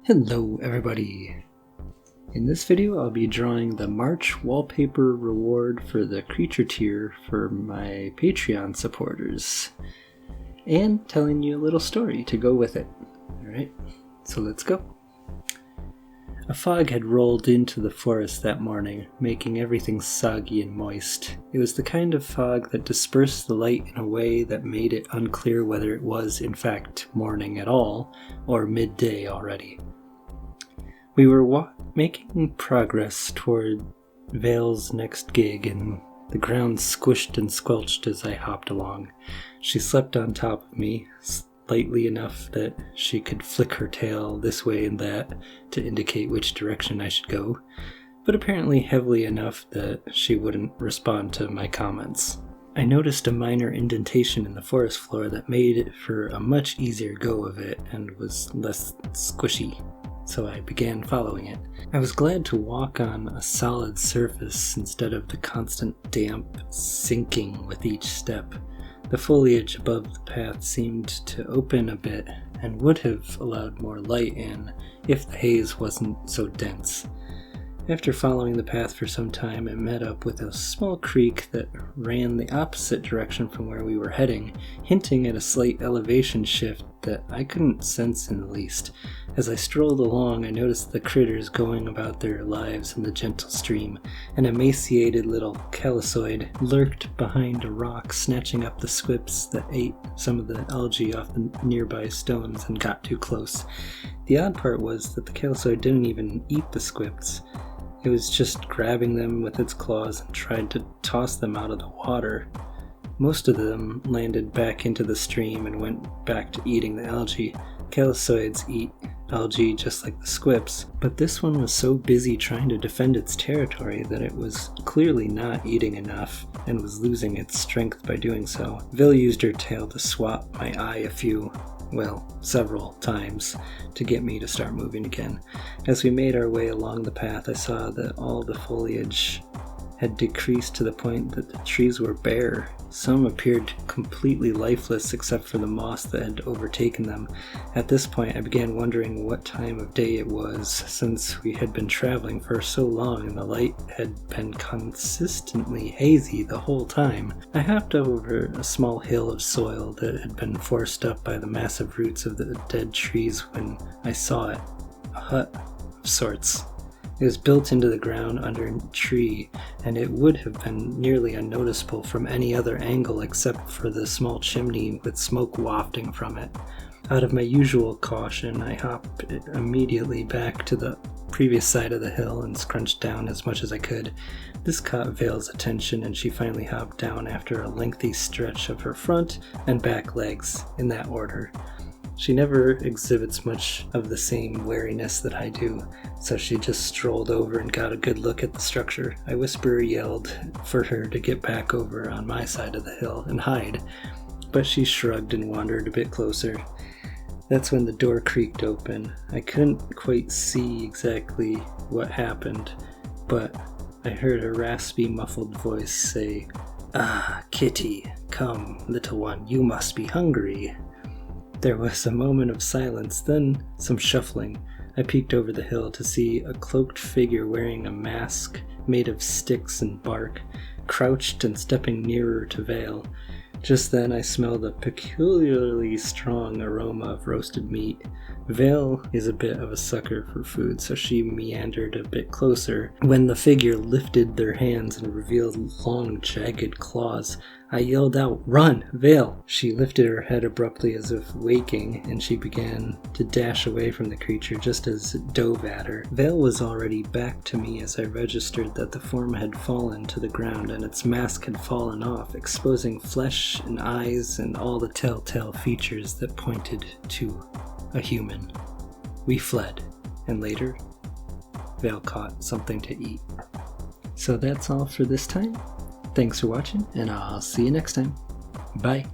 Hello everybody! In this video I'll be drawing the March wallpaper reward for the creature tier for my Patreon supporters, and telling you a little story to go with it. Alright, so let's go. A fog had rolled into the forest that morning, making everything soggy and moist. It was the kind of fog that dispersed the light in a way that made it unclear whether it was in fact morning at all, or midday already. We were making progress toward Vale's next gig, and the ground squished and squelched as I hopped along. She slept on top of me, lightly enough that she could flick her tail this way and that to indicate which direction I should go, but apparently heavily enough that she wouldn't respond to my comments. I noticed a minor indentation in the forest floor that made it for a much easier go of it and was less squishy, so I began following it. I was glad to walk on a solid surface instead of the constant damp sinking with each step. The foliage above the path seemed to open a bit and would have allowed more light in if the haze wasn't so dense. After following the path for some time, it met up with a small creek that ran the opposite direction from where we were heading, hinting at a slight elevation shift that I couldn't sense in the least. As I strolled along, I noticed the critters going about their lives in the gentle stream. An emaciated little calicoid lurked behind a rock, snatching up the squips that ate some of the algae off the nearby stones and got too close. The odd part was that the calicoid didn't even eat the squips. It was just grabbing them with its claws and tried to toss them out of the water. Most of them landed back into the stream and went back to eating the algae. Calicoids eat algae just like the squips, but this one was so busy trying to defend its territory that it was clearly not eating enough and was losing its strength by doing so. Vil used her tail to swat my eye several times to get me to start moving again. As we made our way along the path, I saw that all the foliage had decreased to the point that the trees were bare. Some appeared completely lifeless except for the moss that had overtaken them. At this point, I began wondering what time of day it was, since we had been traveling for so long and the light had been consistently hazy the whole time. I hopped over a small hill of soil that had been forced up by the massive roots of the dead trees when I saw it. A hut of sorts. It was built into the ground under a tree, and it would have been nearly unnoticeable from any other angle except for the small chimney with smoke wafting from it. Out of my usual caution, I hopped immediately back to the previous side of the hill and scrunched down as much as I could. This caught Vale's attention, and she finally hopped down after a lengthy stretch of her front and back legs, in that order. She never exhibits much of the same wariness that I do, so she just strolled over and got a good look at the structure. I yelled for her to get back over on my side of the hill and hide, but she shrugged and wandered a bit closer. That's when the door creaked open. I couldn't quite see exactly what happened, but I heard a raspy, muffled voice say, "Ah, Kitty, come, little one, you must be hungry." There was a moment of silence, then some shuffling. I peeked over the hill to see a cloaked figure wearing a mask made of sticks and bark, crouched and stepping nearer to Vale. Just then I smelled a peculiarly strong aroma of roasted meat. Vale is a bit of a sucker for food, so she meandered a bit closer. When the figure lifted their hands and revealed long, jagged claws, I yelled out, "Run, Vale!" She lifted her head abruptly as if waking, and she began to dash away from the creature just as it dove at her. Vale was already back to me as I registered that the form had fallen to the ground and its mask had fallen off, exposing flesh and eyes and all the telltale features that pointed to a human. We fled, and later, Vale caught something to eat. So that's all for this time. Thanks for watching, and I'll see you next time. Bye.